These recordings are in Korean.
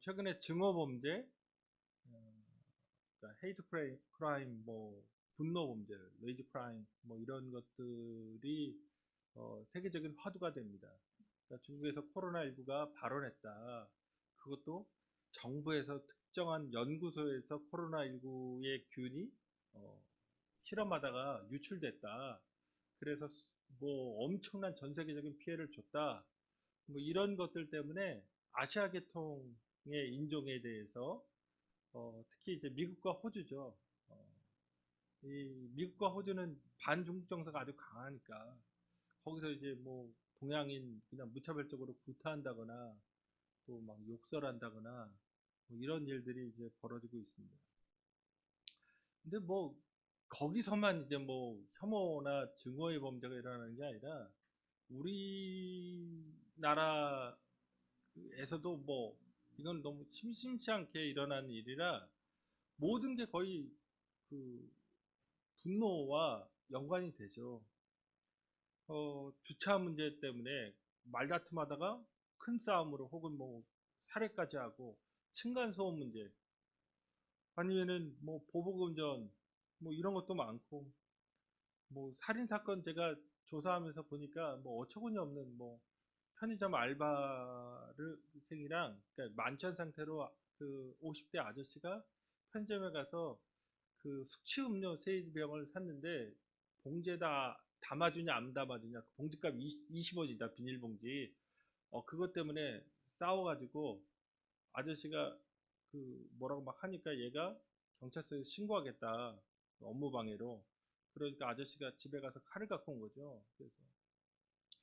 최근에 증오 범죄, 그러니까 헤이트 크라임, 뭐 분노 범죄, 레이지 크라임, 뭐 이런 것들이 세계적인 화두가 됩니다. 그러니까 중국에서 코로나19가 발원했다. 그것도 정부에서 특정한 연구소에서 코로나19의 균이 어, 실험하다가 유출됐다. 그래서 뭐 엄청난 전 세계적인 피해를 줬다. 뭐 이런 것들 때문에 아시아 계통의 인종에 대해서 특히 이제 미국과 호주죠. 어, 이 미국과 호주는 반중국 정서가 아주 강하니까 거기서 이제 뭐 동양인 그냥 무차별적으로 구타한다거나 또 막 욕설한다거나 뭐 이런 일들이 이제 벌어지고 있습니다. 근데 뭐 거기서만 이제 뭐 혐오나 증오의 범죄가 일어나는 게 아니라 우리나라에서도 뭐 이건 너무 심심치 않게 일어나는 일이라 모든 게 거의 그 분노와 연관이 되죠. 주차 문제 때문에 말다툼하다가 큰 싸움으로 혹은 뭐 살해까지 하고 층간소음 문제 아니면은 뭐 보복운전 뭐 이런 것도 많고 뭐 살인 사건 제가 조사하면서 보니까 뭐 어처구니 없는 뭐 편의점 알바생이랑 그러니까 만취한 상태로 그 50대 아저씨가 편의점에 가서 그 숙취 음료 세 병을 샀는데 봉지에다 담아주냐 안 담아주냐 그 봉지값 20원이다 비닐봉지 그것 때문에 싸워가지고 아저씨가 그 뭐라고 막 하니까 얘가 경찰서에 신고하겠다 업무방해로 그러니까 아저씨가 집에 가서 칼을 갖고 온 거죠. 그래서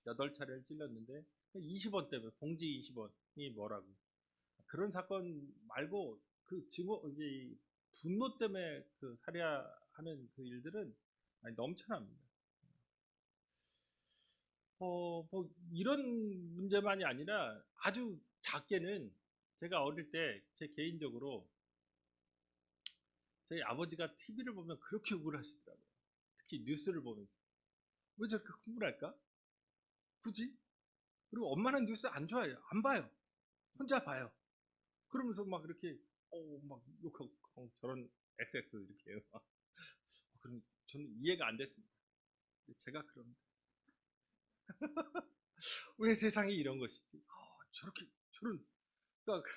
8차례를 찔렀는데 20원 때문에 봉지 20원이 뭐라고 그런 사건 말고 그 증오 이제 분노 때문에 그 살해하는 그 일들은 아니, 넘쳐납니다. 뭐 이런 문제만이 아니라 아주 작게는 제가 어릴 때 제 개인적으로 저희 아버지가 TV를 보면 그렇게 우울하시더라고요. 특히 뉴스를 보면서 왜 저렇게 흥분할까? 굳이? 그리고 엄마는 뉴스 안 좋아해요. 안 봐요. 혼자 봐요. 그러면서 막 이렇게 막 욕하고 저런 XX 이렇게 해요. 그럼 저는 이해가 안 됐습니다. 제가 그럼 왜 세상이 이런 것이지? 저렇게 저런 그러니까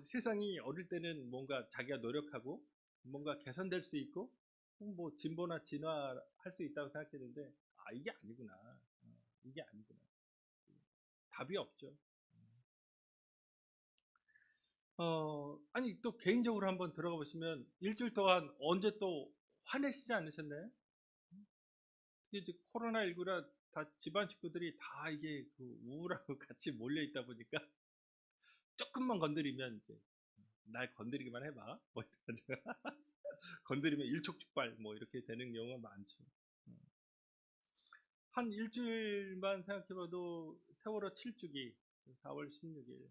세상이 어릴 때는 뭔가 자기가 노력하고 뭔가 개선될 수 있고 뭐 진보나 진화할 수 있다고 생각했는데 이게 아니구나. 이게 아니구나. 답이 없죠. 아니 또 개인적으로 한번 들어가 보시면 일주일 동안 언제 또 화내시지 않으셨나요? 이게 이제 코로나19라 다 집안 식구들이 다 이게 그 우울하고 같이 몰려 있다 보니까 조금만 건드리면 이제 날 건드리기만 해봐. 뭐 이래가지고 건드리면 일촉즉발 뭐 이렇게 되는 경우가 많죠. 음. 한 일주일만 생각해봐도 세월호 7주기 4월 16일.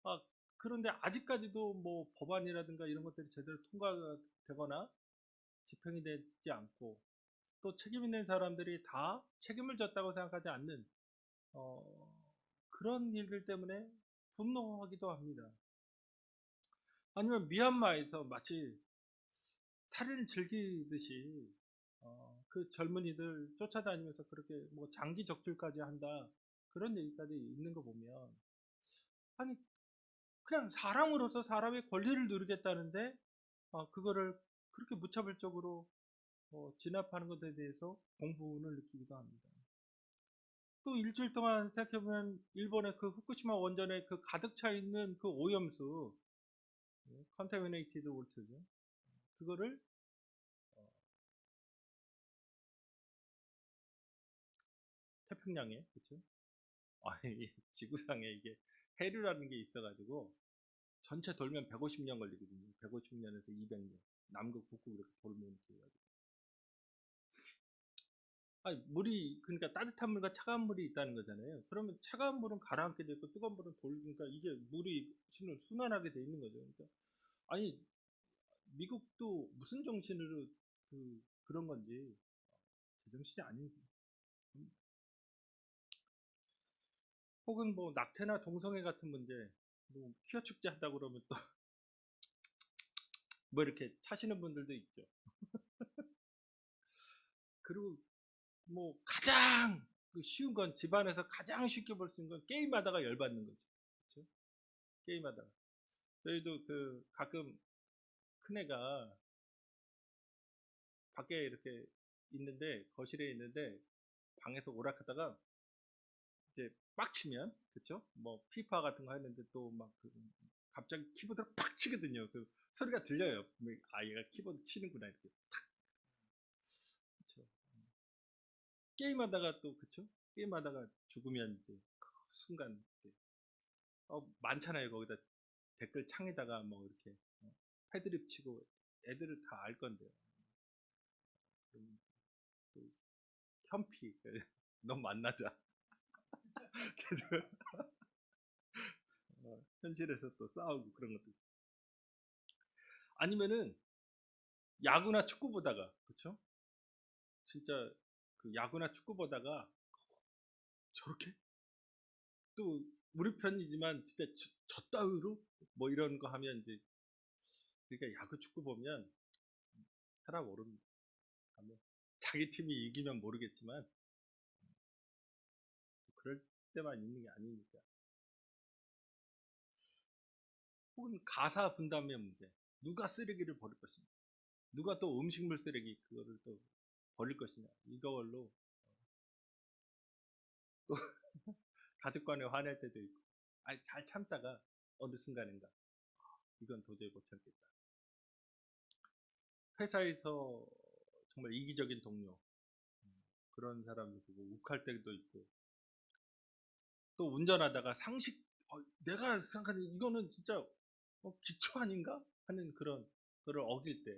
아, 그런데 아직까지도 뭐 법안이라든가 이런 것들이 제대로 통과가 되거나 집행이 되지 않고 또 책임 있는 사람들이 다 책임을 졌다고 생각하지 않는 어, 그런 일들 때문에 분노하기도 합니다. 아니면 미얀마에서 마치 살인을 즐기듯이 그 젊은이들 쫓아다니면서 그렇게 뭐 장기 적출까지 한다 그런 얘기까지 있는 거 보면 아니 그냥 사람으로서 사람의 권리를 누리겠다는데 그거를 그렇게 무차별적으로 진압하는 것에 대해서 공분을 느끼기도 합니다. 또 일주일 동안 생각해보면 일본의 그 후쿠시마 원전에 그 가득 차 있는 그 오염수, 컨타미네이티드 워터죠. 그거를 태평양에, 그렇죠? 아니, 지구상에 이게 해류라는 게 있어가지고 전체 돌면 150년 걸리거든요. 150년에서 200년. 남극, 북극 이렇게 돌면 이렇게 해가지고. 아니, 물이 그러니까 따뜻한 물과 차가운 물이 있다는 거잖아요. 그러면 차가운 물은 가라앉게 돼 있고 뜨거운 물은 돌니까 이게 물이 순환하게 돼 있는 거죠. 그러니까 아니 미국도 무슨 정신으로 그런 건지 제정신이 아닌 혹은 뭐 낙태나 동성애 같은 문제, 뭐 퀴어 축제 한다고 그러면 또 뭐 이렇게 차시는 분들도 있죠. 그리고 뭐 가장 그 쉬운 건 집안에서 가장 쉽게 볼 수 있는 건 게임하다가 열받는 거죠. 그렇죠? 게임하다가. 저희도 그 가끔 큰애가 밖에 이렇게 있는데 거실에 있는데 방에서 오락하다가 이제 빡치면 그쵸? 뭐 피파 같은 거 하는데 또 막 그 갑자기 키보드를 팍 치거든요. 그 소리가 들려요. 아 얘가 키보드 치는구나 이렇게. 그쵸? 게임하다가 또 그쵸? 게임하다가 죽으면 이제 그 순간 이렇게 많잖아요. 거기다 댓글 창에다가 뭐 이렇게 패드립 치고 애들을 다 알 건데요. 그럼 또 현피 너 만나자. 그래서 현실에서 또 싸우고 그런 것도 있고. 아니면은 야구나 축구 보다가 그쵸? 진짜 그 야구나 축구 보다가 저렇게 또 우리 편이지만 진짜 저 따위로 뭐 이런 거 하면 이제 그러니까 야구 축구 보면 사람 오릅니다. 뭐 자기 팀이 이기면 모르겠지만 그럴 때만 있는 게 아니니까. 혹은 가사 분담의 문제. 누가 쓰레기를 버릴 것이냐. 누가 또 음식물 쓰레기 그거를 또 버릴 것이냐. 이걸로 또 가족 간에 화낼 때도 있고. 아니 잘 참다가 어느 순간인가 이건 도저히 못 참겠다. 회사에서 정말 이기적인 동료 그런 사람도 보고 욱할 때도 있고 또 운전하다가 상식 내가 생각하는 이거는 진짜 기초 아닌가 하는 그런 거를 어길 때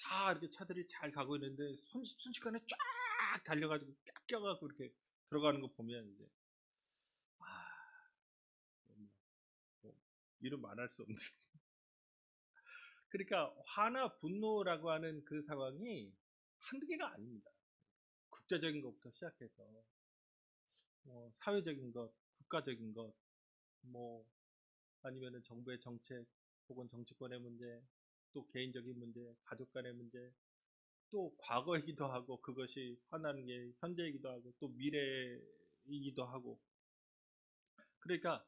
다 이렇게 차들이 잘 가고 있는데 순식간에 쫙 달려가지고 쫙 껴가지고 이렇게 들어가는 거 보면 이제 아 뭐, 이름 말할 수 없는 그러니까 화나 분노라고 하는 그 상황이 한두 개가 아닙니다. 국제적인 것부터 시작해서 사회적인 것, 국가적인 것, 뭐 아니면은 정부의 정책 혹은 정치권의 문제, 또 개인적인 문제, 가족 간의 문제, 또 과거이기도 하고 그것이 화나는 게 현재이기도 하고 또 미래이기도 하고 그러니까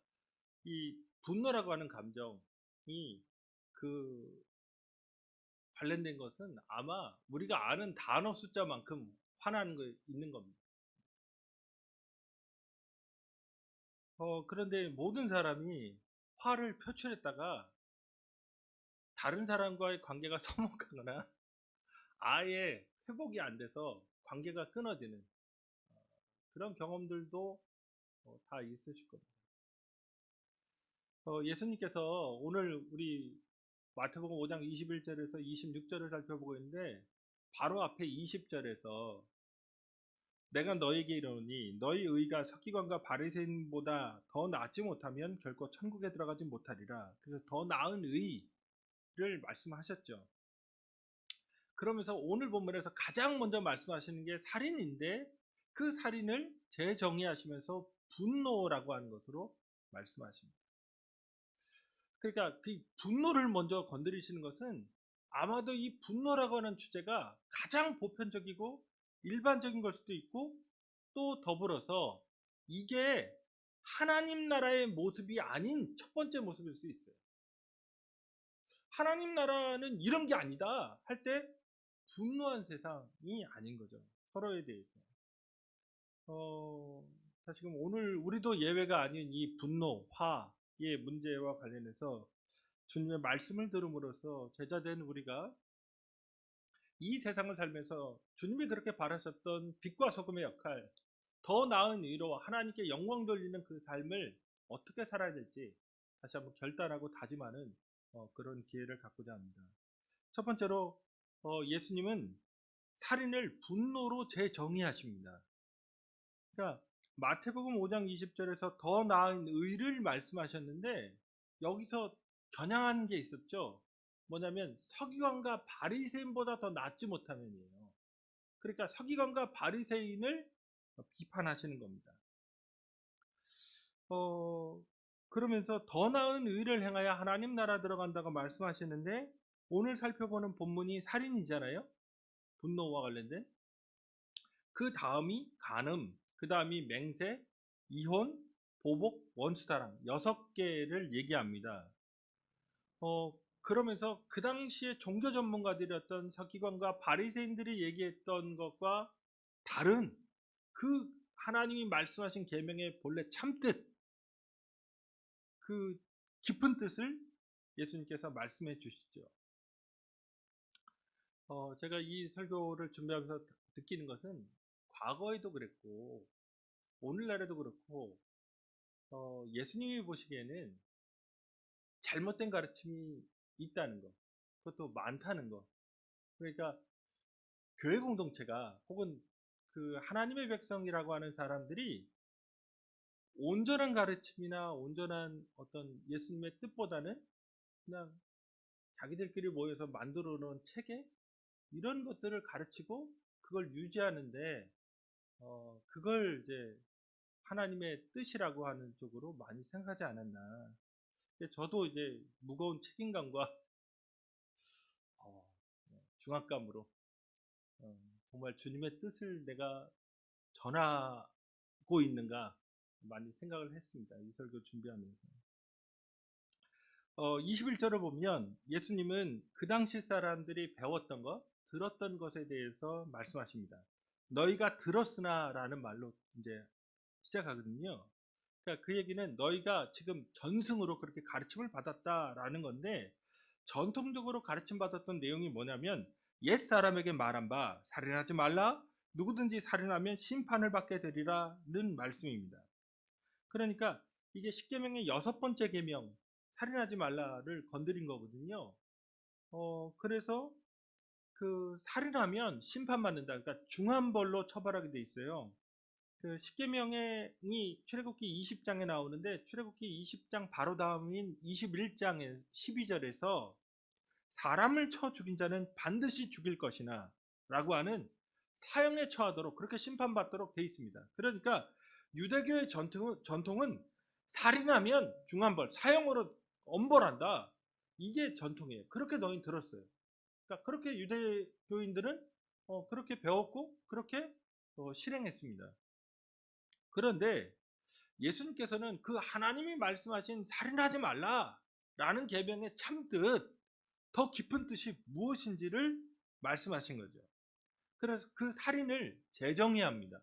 이 분노라고 하는 감정이 그 관련된 것은 아마 우리가 아는 단어 숫자만큼 화나는 거 있는 겁니다. 그런데 모든 사람이 화를 표출했다가 다른 사람과의 관계가 서먹하거나 아예 회복이 안 돼서 관계가 끊어지는 그런 경험들도 다 있으실 겁니다. 예수님께서 오늘 우리 마태복음 5장 21절에서 26절을 살펴보고 있는데 바로 앞에 20절에서 내가 너에게 이르노니 너희 의가 서기관과 바리새인보다 더 낫지 못하면 결코 천국에 들어가지 못하리라. 그래서 더 나은 의를 말씀하셨죠. 그러면서 오늘 본문에서 가장 먼저 말씀하시는 게 살인인데 그 살인을 재정의하시면서 분노라고 하는 것으로 말씀하십니다. 그러니까 그 분노를 먼저 건드리시는 것은 아마도 이 분노라고 하는 주제가 가장 보편적이고 일반적인 걸 수도 있고 또 더불어서 이게 하나님 나라의 모습이 아닌 첫 번째 모습일 수 있어요. 하나님 나라는 이런 게 아니다 할 때 분노한 세상이 아닌 거죠. 서로에 대해서. 지금 오늘 우리도 예외가 아닌 이 분노, 화의 문제와 관련해서 주님의 말씀을 들음으로써 제자된 우리가 이 세상을 살면서 주님이 그렇게 바라셨던 빛과 소금의 역할, 더 나은 의로 하나님께 영광 돌리는 그 삶을 어떻게 살아야 될지 다시 한번 결단하고 다짐하는 그런 기회를 갖고자 합니다. 첫 번째로 예수님은 살인을 분노로 재정의하십니다. 그러니까 마태복음 5장 20절에서 더 나은 의를 말씀하셨는데 여기서 겨냥한 게 있었죠. 뭐냐면 서기관과 바리새인보다 더 낫지 못하면이에요. 그러니까 서기관과 바리새인을 비판하시는 겁니다. 어, 그러면서 더 나은 의를 행하여 하나님 나라 들어간다고 말씀하시는데 오늘 살펴보는 본문이 살인이잖아요. 분노와 관련된. 그 다음이 간음, 그 다음이 맹세, 이혼, 보복, 원수사랑 6개를 얘기합니다. 그러면서 그 당시에 종교 전문가들이었던 서기관과 바리새인들이 얘기했던 것과 다른 그 하나님이 말씀하신 계명의 본래 참뜻, 그 깊은 뜻을 예수님께서 말씀해 주시죠. 제가 이 설교를 준비하면서 느끼는 것은 과거에도 그랬고 오늘날에도 그렇고 예수님이 보시기에는 잘못된 가르침이 있다는 거, 그것도 많다는 거. 그러니까 교회 공동체가 혹은 그 하나님의 백성이라고 하는 사람들이 온전한 가르침이나 온전한 어떤 예수님의 뜻보다는 그냥 자기들끼리 모여서 만들어 놓은 체계 이런 것들을 가르치고 그걸 유지하는데 그걸 이제 하나님의 뜻이라고 하는 쪽으로 많이 생각하지 않았나. 저도 이제 무거운 책임감과 어, 중압감으로 정말 주님의 뜻을 내가 전하고 있는가 많이 생각을 했습니다. 이 설교 준비하면서. 21절을 보면 예수님은 그 당시 사람들이 배웠던 것, 들었던 것에 대해서 말씀하십니다. 너희가 들었으나 라는 말로 이제 시작하거든요. 그러니까 그 얘기는 너희가 지금 전승으로 그렇게 가르침을 받았다라는 건데 전통적으로 가르침 받았던 내용이 뭐냐면 옛 사람에게 말한 바 살인하지 말라 누구든지 살인하면 심판을 받게 되리라는 말씀입니다. 그러니까 이게 십계명의 6번째 계명 살인하지 말라를 건드린 거거든요. 그래서 그 살인하면 심판받는다. 그러니까 중한벌로 처벌하게 돼 있어요. 그 십계명이 출애굽기 20장에 나오는데 출애굽기 20장 바로 다음인 21장의 12절에서 사람을 쳐 죽인 자는 반드시 죽일 것이나 라고 하는 사형에 처하도록 그렇게 심판받도록 돼 있습니다. 그러니까 유대교의 전통은 살인하면 중한벌, 사형으로 엄벌한다. 이게 전통이에요. 그렇게 너희 들었어요. 그러니까 그렇게 유대교인들은 그렇게 배웠고 그렇게 실행했습니다. 그런데 예수님께서는 그 하나님이 말씀하신 살인하지 말라라는 계명의 참뜻, 더 깊은 뜻이 무엇인지를 말씀하신 거죠. 그래서 그 살인을 제정해야 합니다.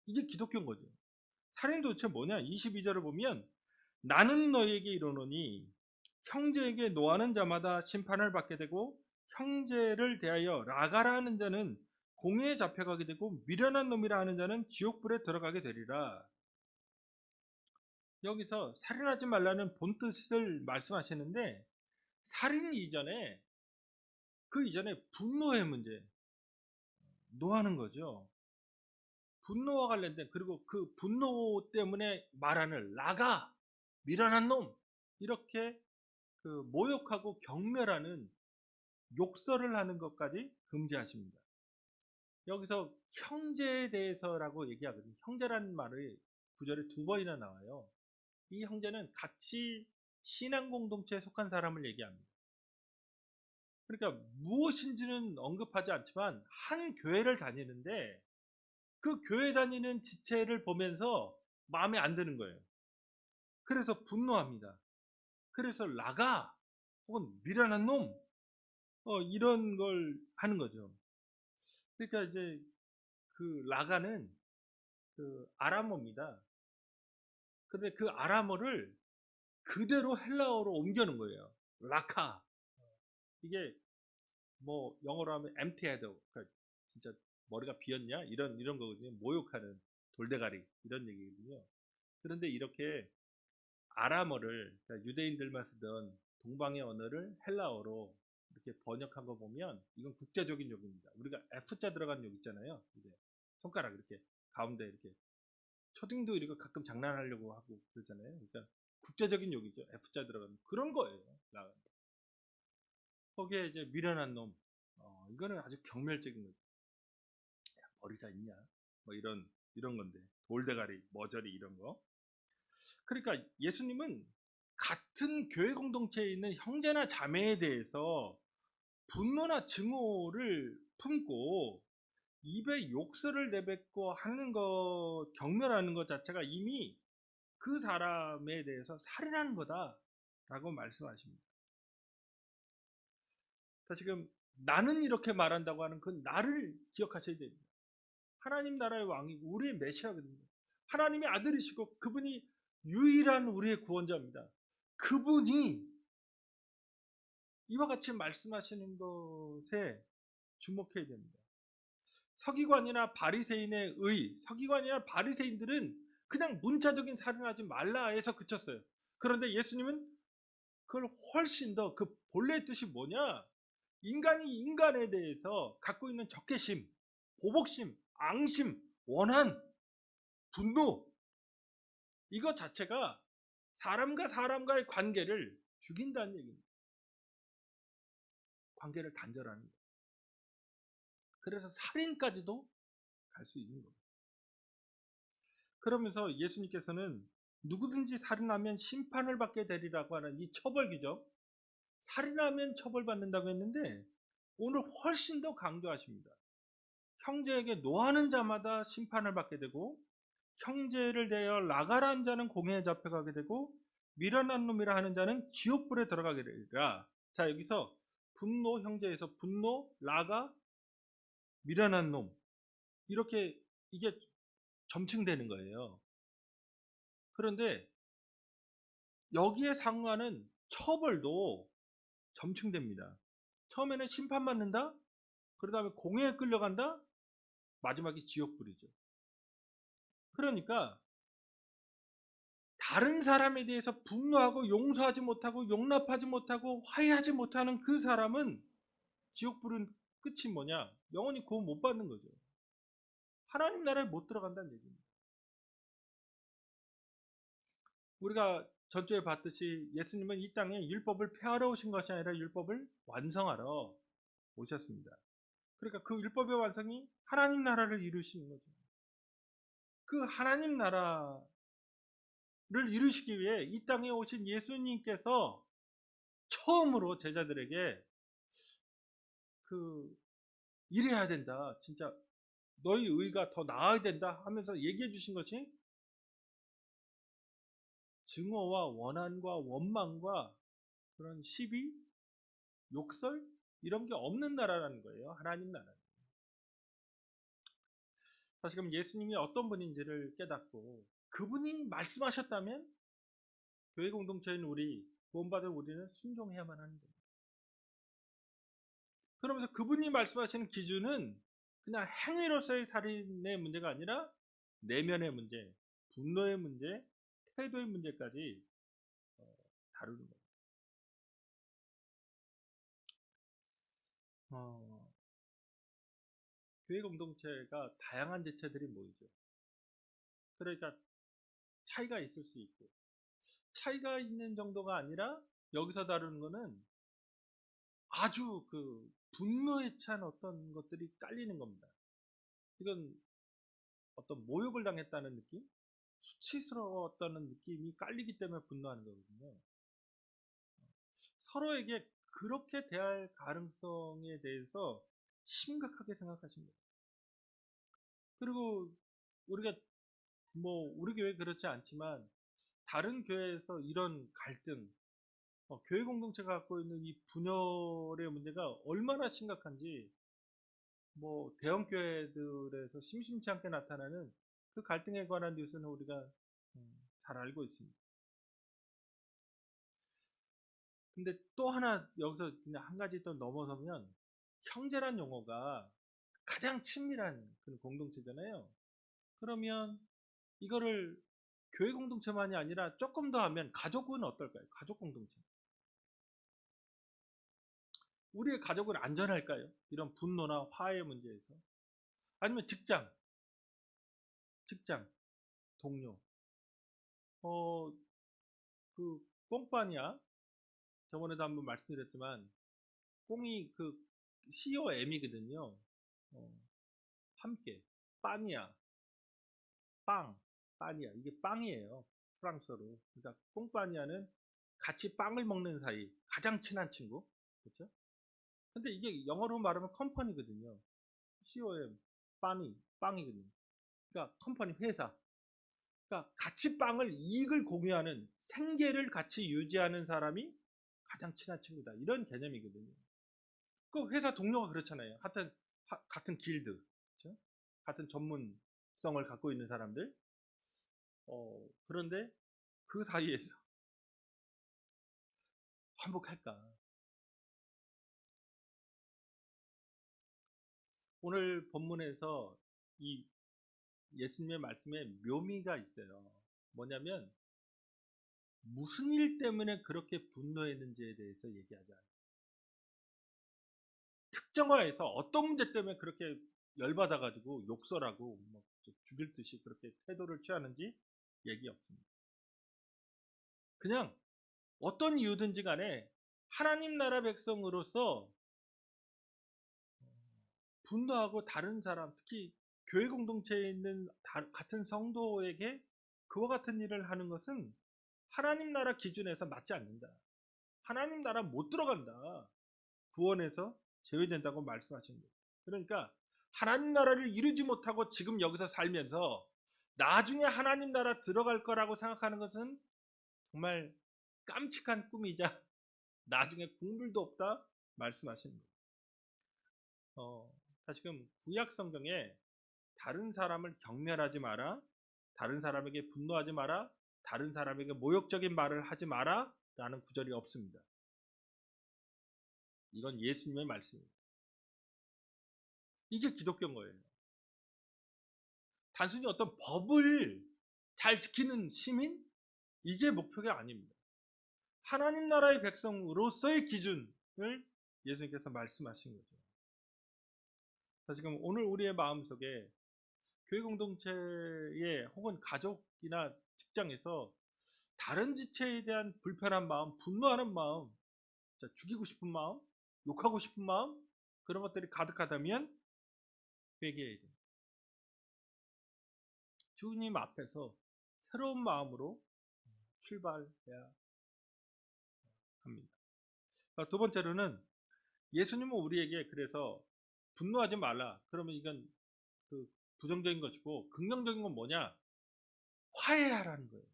이게 기독교인 거죠. 살인 도대체 뭐냐? 22절을 보면 나는 너희에게 이르노니 형제에게 노하는 자마다 심판을 받게 되고 형제를 대하여 라가라 하는 자는 공회에 잡혀가게 되고 미련한 놈이라 하는 자는 지옥불에 들어가게 되리라. 여기서 살인하지 말라는 본 뜻을 말씀하시는데 살인 이전에 그 이전에 분노의 문제, 노하는 거죠. 분노와 관련된 그리고 그 분노 때문에 말하는 라가 미련한 놈 이렇게 그 모욕하고 경멸하는 욕설을 하는 것까지 금지하십니다. 여기서 형제에 대해서라고 얘기하거든요. 형제라는 말이 구절에 2번이나 나와요. 이 형제는 같이 신앙 공동체에 속한 사람을 얘기합니다. 그러니까 무엇인지는 언급하지 않지만 한 교회를 다니는데 그 교회 다니는 지체를 보면서 마음에 안 드는 거예요. 그래서 분노합니다. 그래서 라가 혹은 미련한 놈 이런 걸 하는 거죠. 그러니까 이제 그 라가는 그 아람어입니다. 근데 그 아람어를 그대로 헬라어로 옮겨놓은 거예요. 라카. 이게 뭐 영어로 하면 empty head, 그러니까 진짜 머리가 비었냐 이런 거거든요. 모욕하는 돌대가리 이런 얘기거든요. 그런데 이렇게 아람어를 그러니까 유대인들만 쓰던 동방의 언어를 헬라어로 이렇게 번역한 거 보면 이건 국제적인 욕입니다. 우리가 F자 들어간 욕 있잖아요. 이제 손가락 이렇게 가운데 이렇게 초딩도 이렇게 가끔 장난하려고 하고 그러잖아요. 그러니까 국제적인 욕이죠. F자 들어가는 그런 거예요. 거기에 이제 미련한 놈, 이거는 아주 경멸적인 거죠. 야, 머리가 있냐? 뭐 이런 건데 돌대가리, 머저리 이런 거. 그러니까 예수님은 같은 교회 공동체에 있는 형제나 자매에 대해서 분노나 증오를 품고 입에 욕설을 내뱉고 하는 것, 경멸하는 것 자체가 이미 그 사람에 대해서 살인하는 거다라고 말씀하십니다. 다시금 나는 이렇게 말한다고 하는 그 나를 기억하셔야 됩니다. 하나님 나라의 왕이 우리의 메시아거든요. 하나님의 아들이시고 그분이 유일한 우리의 구원자입니다. 그분이 이와 같이 말씀하시는 것에 주목해야 됩니다. 서기관이나 바리새인의 서기관이나 바리새인들은 그냥 문자적인 살인하지 말라 해서 그쳤어요. 그런데 예수님은 그걸 훨씬 더 그 본래의 뜻이 뭐냐? 인간이 인간에 대해서 갖고 있는 적개심, 보복심, 앙심, 원한, 분노 이것 자체가 사람과 사람과의 관계를 죽인다는 얘기입니다. 관계를 단절하는 거예요. 그래서 살인까지도 갈 수 있는 거예요. 그러면서 예수님께서는 누구든지 살인하면 심판을 받게 되리라고 하는 이 처벌 규정, 살인하면 처벌받는다고 했는데 오늘 훨씬 더 강조하십니다. 형제에게 노하는 자마다 심판을 받게 되고 형제를 대하여 라가라는 자는 공회에 잡혀가게 되고 미련한 놈이라 하는 자는 지옥불에 들어가게 되리라. 자, 여기서 분노 형제에서 분노, 라가, 미련한 놈 이렇게 이게 점층되는 거예요. 그런데 여기에 상응하는 처벌도 점층됩니다. 처음에는 심판받는다, 그 다음에 공회에 끌려간다, 마지막에 지옥불이죠. 그러니까 다른 사람에 대해서 분노하고 용서하지 못하고 용납하지 못하고 화해하지 못하는 그 사람은 지옥불은 끝이 뭐냐? 영원히 구원 못 받는 거죠. 하나님 나라에 못 들어간다는 얘기입니다. 우리가 전주에 봤듯이 예수님은 이 땅에 율법을 폐하러 오신 것이 아니라 율법을 완성하러 오셨습니다. 그러니까 그 율법의 완성이 하나님 나라를 이루시는 거죠. 그 하나님 나라를 이루시기 위해 이 땅에 오신 예수님께서 처음으로 제자들에게 이래야 된다. 진짜 너희 의가 더 나아야 된다 하면서 얘기해 주신 것이 증오와 원한과 원망과 그런 시비, 욕설 이런 게 없는 나라라는 거예요. 하나님 나라. 다시금 예수님이 어떤 분인지를 깨닫고 그분이 말씀하셨다면 교회 공동체인 우리, 구원받은 우리는 순종해야만 하는 거예요. 그러면서 그분이 말씀하시는 기준은 그냥 행위로서의 살인의 문제가 아니라 내면의 문제, 분노의 문제, 태도의 문제까지 다루는 거예요. 교회 공동체가 다양한 지체들이 모이죠. 그러니까 차이가 있을 수 있고 차이가 있는 정도가 아니라 여기서 다루는 거는 아주 분노에 찬 어떤 것들이 깔리는 겁니다. 이건 어떤 모욕을 당했다는 느낌? 수치스러웠다는 느낌이 깔리기 때문에 분노하는 거거든요. 서로에게 그렇게 대할 가능성에 대해서 심각하게 생각하십니다. 그리고 우리가 우리 교회 그렇지 않지만 다른 교회에서 이런 갈등, 교회 공동체가 갖고 있는 이 분열의 문제가 얼마나 심각한지 대형 교회들에서 심심치 않게 나타나는 그 갈등에 관한 뉴스는 우리가 잘 알고 있습니다. 근데 또 하나 여기서 그냥 한 가지 또 넘어서면 형제란 용어가 가장 친밀한 그런 공동체잖아요. 그러면 이거를 교회 공동체만이 아니라 조금 더 하면 가족은 어떨까요? 가족 공동체. 우리의 가족은 안전할까요? 이런 분노나 화해 문제에서. 아니면 직장, 동료. 뽕빠니야. 저번에도 한번 말씀드렸지만, 뽕이 COM이거든요. 함께. 빠니야. 빵. 빠니야. 이게 빵이에요. 프랑스어로. 그러니까 꽁파니아는 같이 빵을 먹는 사이, 가장 친한 친구. 그렇죠? 근데 이게 영어로 말하면 컴퍼니거든요. COM, 빵이거든요. 그러니까 컴퍼니, 회사. 그러니까 같이 빵을, 이익을 공유하는, 생계를 같이 유지하는 사람이 가장 친한 친구다. 이런 개념이거든요. 그 회사 동료가 그렇잖아요. 같은 길드, 그렇죠? 같은 전문성을 갖고 있는 사람들. 그런데 그 사이에서 화목할까? 오늘 본문에서 이 예수님의 말씀에 묘미가 있어요. 뭐냐면 무슨 일 때문에 그렇게 분노했는지에 대해서 얘기하자. 특정화해서 어떤 문제 때문에 그렇게 열받아가지고 욕설하고 막 죽일 듯이 그렇게 태도를 취하는지 얘기 없습니다. 그냥 어떤 이유든지 간에 하나님 나라 백성으로서 분노하고 다른 사람, 특히 교회 공동체에 있는 같은 성도에게 그와 같은 일을 하는 것은 하나님 나라 기준에서 맞지 않는다. 하나님 나라 못 들어간다. 구원에서 제외된다고 말씀하시는 거예요. 그러니까 하나님 나라를 이루지 못하고 지금 여기서 살면서 나중에 하나님 나라 들어갈 거라고 생각하는 것은 정말 깜찍한 꿈이자 나중에 국물도 없다 말씀하시는 거예요. 다시금 구약 성경에 다른 사람을 경멸하지 마라, 다른 사람에게 분노하지 마라, 다른 사람에게 모욕적인 말을 하지 마라 라는 구절이 없습니다. 이건 예수님의 말씀입니다. 이게 기독교인 거예요. 단순히 어떤 법을 잘 지키는 시민? 이게 목표가 아닙니다. 하나님 나라의 백성으로서의 기준을 예수님께서 말씀하신 거죠. 지금 오늘 우리의 마음속에 교회 공동체에 혹은 가족이나 직장에서 다른 지체에 대한 불편한 마음, 분노하는 마음, 죽이고 싶은 마음, 욕하고 싶은 마음, 그런 것들이 가득하다면 회개해야 됩니다. 주님 앞에서 새로운 마음으로 출발해야 합니다. 두 번째로는 예수님은 우리에게 그래서 분노하지 말라. 그러면 이건 그 부정적인 것이고 긍정적인 건 뭐냐? 화해하라는 거예요.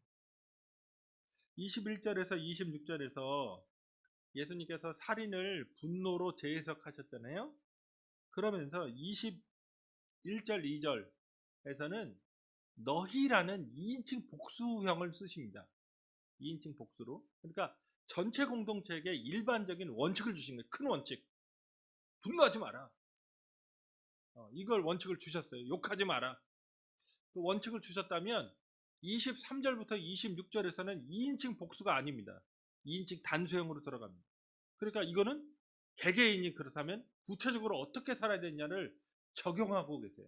21절에서 26절에서 예수님께서 살인을 분노로 재해석하셨잖아요. 그러면서 21절, 2절에서는 너희라는 2인칭 복수형을 쓰십니다. 2인칭 복수로. 그러니까 전체 공동체에게 일반적인 원칙을 주신 거예요. 큰 원칙. 분노하지 마라. 이걸 원칙을 주셨어요. 욕하지 마라. 그 원칙을 주셨다면 23절부터 26절에서는 2인칭 복수가 아닙니다. 2인칭 단수형으로 들어갑니다. 그러니까 이거는 개개인이 그렇다면 구체적으로 어떻게 살아야 되냐를 적용하고 계세요.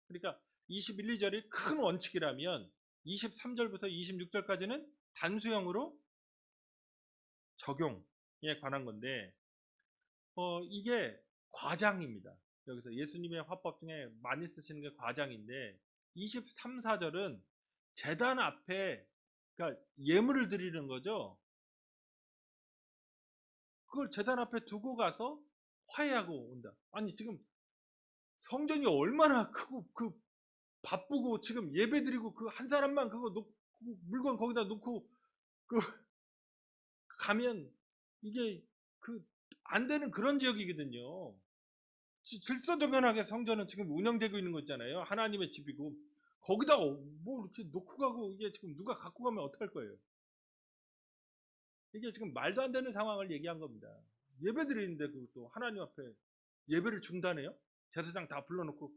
그러니까 21, 2절이 큰 원칙이라면 23절부터 26절까지는 단수형으로 적용에 관한 건데 이게 과장입니다. 여기서 예수님의 화법 중에 많이 쓰시는 게 과장인데 23, 4절은 제단 앞에 그러니까 예물을 드리는 거죠. 그걸 제단 앞에 두고 가서 화해하고 온다. 아니 지금 성전이 얼마나 크고 그 바쁘고 지금 예배드리고 그 한 사람만 그거 놓고 물건 거기다 놓고 그 가면 이게 그 안 되는 그런 지역이거든요. 질서정연하게 성전은 지금 운영되고 있는 거잖아요. 하나님의 집이고 거기다가 뭐 이렇게 놓고 가고 이게 지금 누가 갖고 가면 어떡할 거예요? 이게 지금 말도 안 되는 상황을 얘기한 겁니다. 예배 드리는데 그것도 하나님 앞에 예배를 중단해요? 제사장 다 불러놓고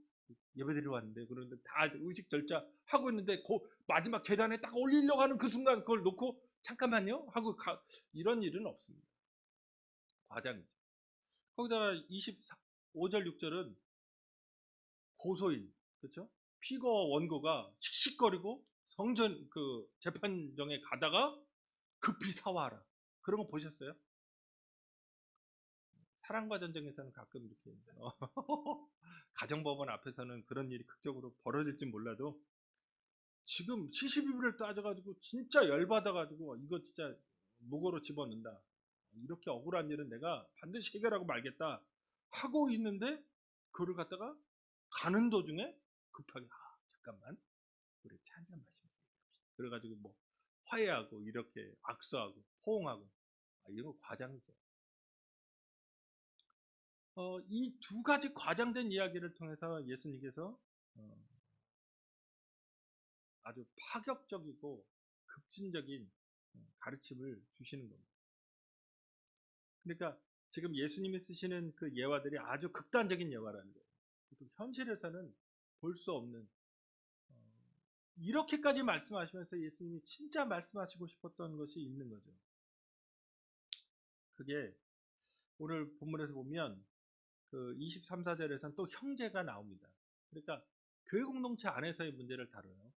예배 드리러 왔는데 그런데 다 의식 절차 하고 있는데 마지막 재단에 딱 올리려고 하는 그 순간 그걸 놓고 잠깐만요 하고 이런 일은 없습니다. 과장이죠. 거기다가 25절 6절은 고소인 그렇죠? 피고 원고가 씩씩거리고 성전 그 재판정에 가다가 급히 사와라. 그런 거 보셨어요? 사랑과 전쟁에서는 가끔 이렇게 가정법원 앞에서는 그런 일이 극적으로 벌어질지 몰라도 지금 시시비비를 따져가지고 진짜 열받아가지고 이거 진짜 무고로 집어넣는다. 이렇게 억울한 일은 내가 반드시 해결하고 말겠다 하고 있는데 그를 갖다가 가는 도중에 급하게 잠깐만 우리 차 한잔 마시면서 얘기합시다. 그래가지고 뭐 화해하고 이렇게 악수하고 포옹하고 이런 거 과장이죠. 이 두 가지 과장된 이야기를 통해서 예수님께서 아주 파격적이고 급진적인 가르침을 주시는 겁니다. 그러니까 지금 예수님이 쓰시는 그 예화들이 아주 극단적인 예화라는 거예요. 현실에서는 볼 수 없는 이렇게까지 말씀하시면서 예수님이 진짜 말씀하시고 싶었던 것이 있는 거죠. 그게 오늘 본문에서 보면 그 23, 4절에서는 또 형제가 나옵니다. 그러니까 교회 공동체 안에서의 문제를 다뤄요.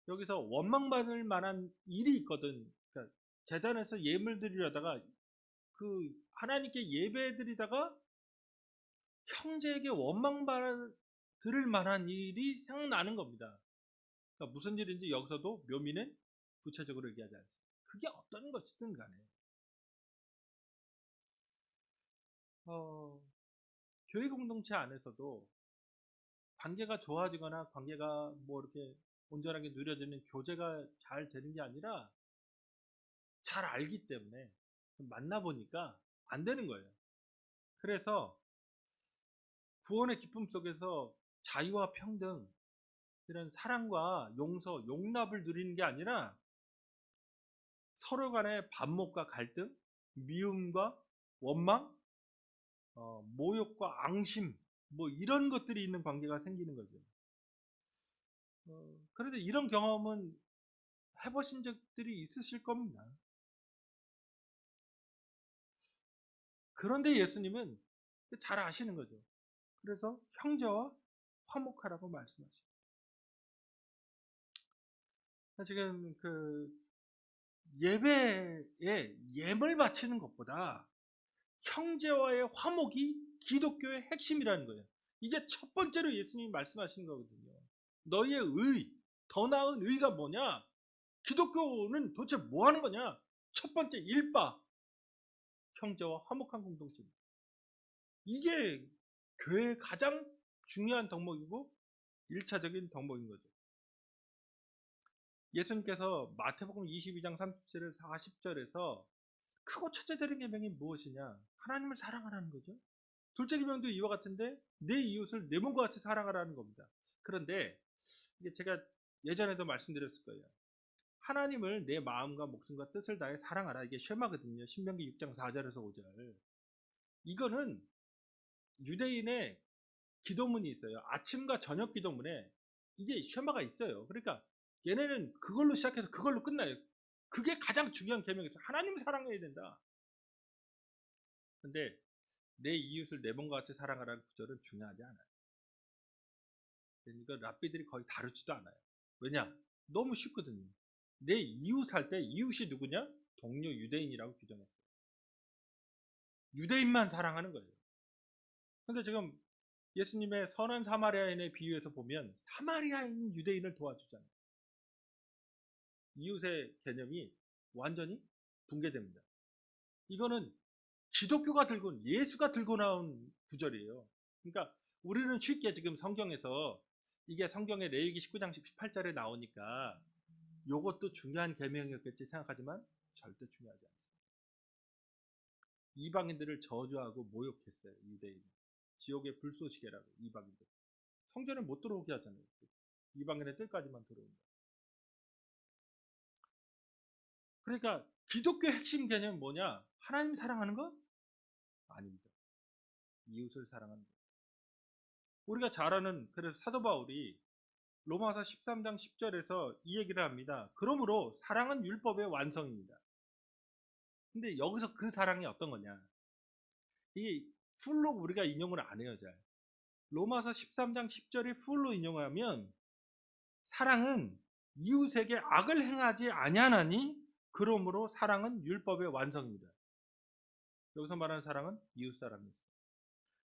여기서 원망받을 만한 일이 있거든. 그러니까 제단에서 예물 드리려다가 그 하나님께 예배 드리다가 형제에게 원망받을 만한 일이 생각나는 겁니다. 그러니까 무슨 일인지 여기서도 묘미는 구체적으로 얘기하지 않습니다. 그게 어떤 것이든 간에 교회 공동체 안에서도 관계가 좋아지거나 관계가 뭐 이렇게 온전하게 누려지는 교제가 잘 되는 게 아니라 잘 알기 때문에 만나보니까 안 되는 거예요. 그래서 구원의 기쁨 속에서 자유와 평등, 이런 사랑과 용서, 용납을 누리는 게 아니라 서로 간의 반목과 갈등, 미움과 원망, 모욕과 앙심, 뭐 이런 것들이 있는 관계가 생기는 거죠. 그런데 이런 경험은 해보신 적들이 있으실 겁니다. 그런데 예수님은 잘 아시는 거죠. 그래서 형제와 화목하라고 말씀하십니다. 지금 그 예배에 예물 바치는 것보다 형제와의 화목이 기독교의 핵심이라는 거예요. 이게 첫 번째로 예수님이 말씀하시는 거거든요. 너희의 의, 더 나은 의가 뭐냐? 기독교는 도대체 뭐 하는 거냐? 첫 번째 일바 형제와 화목한 공동체입니다. 이게 교회의 가장 중요한 덕목이고 1차적인 덕목인 거죠. 예수님께서 마태복음 22장 30절에서 40절에서 크고 첫째 되는 계명이 무엇이냐? 하나님을 사랑하라는 거죠. 둘째 계명도 이와 같은데 내 이웃을 내 몸과 같이 사랑하라는 겁니다. 그런데 이게 제가 예전에도 말씀드렸을 거예요. 하나님을 내 마음과 목숨과 뜻을 다해 사랑하라. 이게 쉐마거든요. 신명기 6장 4절에서 5절. 이거는 유대인의 기도문이 있어요. 아침과 저녁 기도문에 이게 쉐마가 있어요. 그러니까 얘네는 그걸로 시작해서 그걸로 끝나요. 그게 가장 중요한 계명이죠. 하나님을 사랑해야 된다. 근데 내 이웃을 내 몸과 같이 사랑하라는 구절은 중요하지 않아요. 그러니까 랍비들이 거의 다루지도 않아요. 왜냐? 너무 쉽거든요. 내 이웃 할 때 이웃이 누구냐? 동료 유대인이라고 규정했어요. 유대인만 사랑하는 거예요. 근데 지금 예수님의 선한 사마리아인의 비유에서 보면 사마리아인이 유대인을 도와주잖아요. 이웃의 개념이 완전히 붕괴됩니다. 이거는 기독교가 들고 예수가 들고 나온 구절이에요. 그러니까 우리는 쉽게 지금 성경에서 이게 성경의 레위기 19장 18절에 나오니까 이것도 중요한 계명이었겠지 생각하지만 절대 중요하지 않습니다. 이방인들을 저주하고 모욕했어요. 유대인. 지옥의 불쏘시개라고 이방인들. 성전에 못 들어오게 하잖아요. 이방인의 뜰까지만 들어온다. 그러니까 기독교 핵심 개념은 뭐냐? 하나님 사랑하는 거? 아닙니다. 이웃을 사랑하는 거. 우리가 잘 아는 그래서 사도 바울이 로마서 13장 10절에서 이 얘기를 합니다. 그러므로 사랑은 율법의 완성입니다. 근데 여기서 그 사랑이 어떤 거냐? 이게 풀로 우리가 인용을 안 해요, 잘. 로마서 13장 10절에 풀로 인용하면 사랑은 이웃에게 악을 행하지 아니하나니 그러므로 사랑은 율법의 완성입니다. 여기서 말하는 사랑은 이웃 사랑입니다.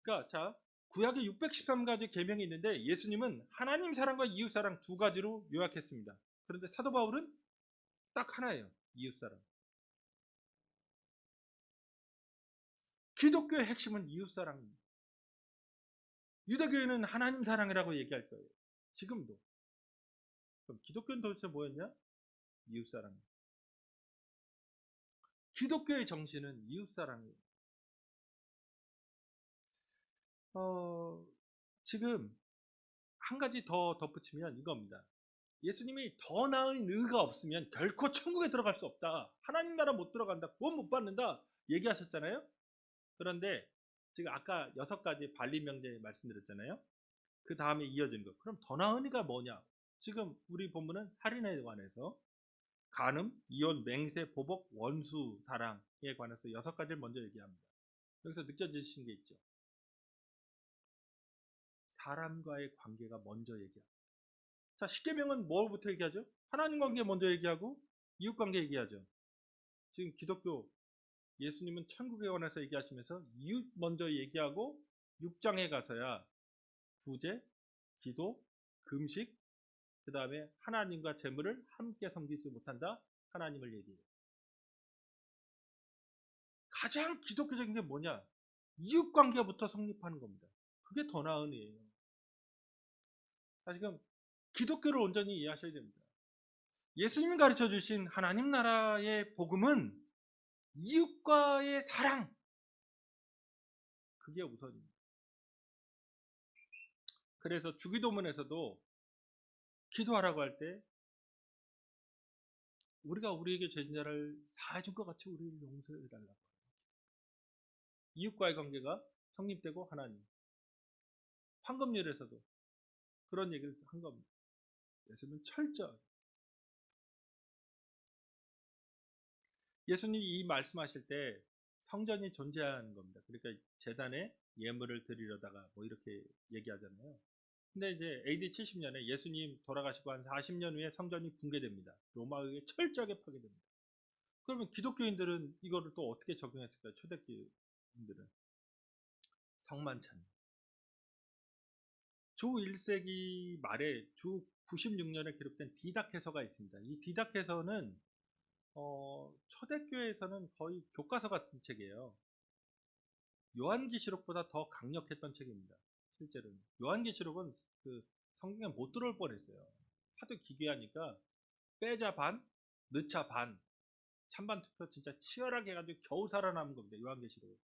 그러니까 자 구약에 613가지 계명이 있는데 예수님은 하나님 사랑과 이웃 사랑 두 가지로 요약했습니다. 그런데 사도 바울은 딱 하나예요. 이웃 사랑. 기독교의 핵심은 이웃 사랑입니다. 유대교회는 하나님 사랑이라고 얘기할 거예요. 지금도. 그럼 기독교는 도대체 뭐였냐? 이웃 사랑. 기독교의 정신은 이웃 사랑이에요. 지금 한 가지 더 덧붙이면 이겁니다. 예수님이 더 나은 의가 없으면 결코 천국에 들어갈 수 없다. 하나님 나라 못 들어간다. 구원 못 받는다. 얘기하셨잖아요. 그런데 지금 아까 6가지 반리 명제 말씀드렸잖아요. 그 다음에 이어지는 거. 그럼 더 나은 의가 뭐냐? 지금 우리 본문은 살인에 관해서 간음, 이혼, 맹세, 보복, 원수, 사랑에 관해서 6가지를 먼저 얘기합니다. 여기서 느껴지시는 게 있죠. 사람과의 관계가 먼저 얘기합니다. 자, 십계명은 뭐부터 얘기하죠? 하나님 관계 먼저 얘기하고 이웃 관계 얘기하죠. 지금 기독교 예수님은 천국에 관해서 얘기하시면서 이웃 먼저 얘기하고 6장에 가서야 구제, 기도, 금식, 그 다음에 하나님과 재물을 함께 섬기지 못한다. 하나님을 얘기해요. 가장 기독교적인 게 뭐냐? 이웃 관계부터 성립하는 겁니다. 그게 더 나은 의예요. 자, 지금 기독교를 온전히 이해하셔야 됩니다. 예수님이 가르쳐 주신 하나님 나라의 복음은 이웃과의 사랑, 그게 우선입니다. 그래서 주기도문에서도 기도하라고 할 때 우리가 우리에게 죄진자를 사해준 것 같이 우리를 용서해달라고. 이웃과의 관계가 성립되고 하나님. 황금률에서도 그런 얘기를 한 겁니다. 예수님은 철저하게. 예수님이 이 말씀하실 때 성전이 존재하는 겁니다. 그러니까 제단에 예물을 드리려다가 뭐 이렇게 얘기하잖아요. 근데 이제 AD 70년에 예수님 돌아가시고 한 40년 후에 성전이 붕괴됩니다. 로마에 철저하게 파괴됩니다. 그러면 기독교인들은 이거를 또 어떻게 적용했을까요? 초대교인들은 성만찬. 주 1세기 말에 주 96년에 기록된 디닥해서가 있습니다. 이 디닥해서는 초대교회에서는 거의 교과서 같은 책이에요. 요한계시록보다 더 강력했던 책입니다. 실제로는. 요한계시록은 그 성경에 못 들어올 뻔했어요. 하도 기괴하니까 빼자 반, 넣자 반, 찬반 투표 진짜 치열하게 해가지고 겨우 살아남은 겁니다. 요한계시록.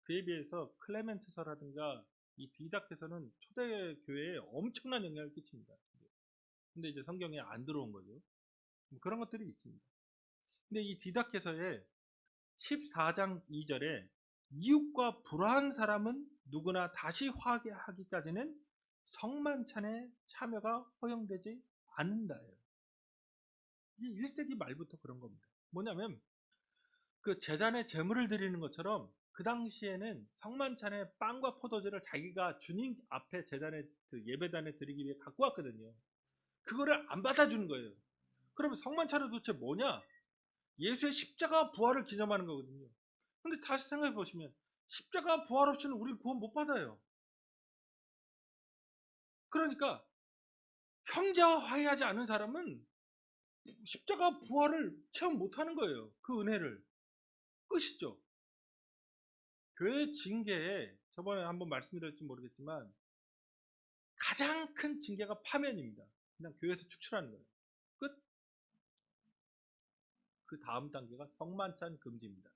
그에 비해서 클레멘트서라든가 이 디닥해서는 초대교회에 엄청난 영향을 끼칩니다. 근데 이제 성경에 안 들어온 거죠. 뭐 그런 것들이 있습니다. 근데 이 디닥해서의 14장 2절에 이웃과 불화한 사람은 누구나 다시 화해하기까지는 성만찬에 참여가 허용되지 않는다예요. 이게 1세기 말부터 그런 겁니다. 뭐냐면 그 제단에 제물을 드리는 것처럼 그 당시에는 성만찬에 빵과 포도주를 자기가 주님 앞에 제단에 그 예배단에 드리기 위해 갖고 왔거든요. 그거를 안 받아주는 거예요. 그러면 성만찬은 도대체 뭐냐? 예수의 십자가 부활을 기념하는 거거든요. 근데 다시 생각해 보시면 십자가 부활 없이는 우리 구원 못 받아요. 그러니까 형제와 화해하지 않은 사람은 십자가 부활을 체험 못 하는 거예요. 그 은혜를. 끝이죠. 교회 징계에 저번에 한번 말씀드렸지 모르겠지만 가장 큰 징계가 파면입니다. 그냥 교회에서 축출하는 거예요. 끝. 그 다음 단계가 성만찬 금지입니다.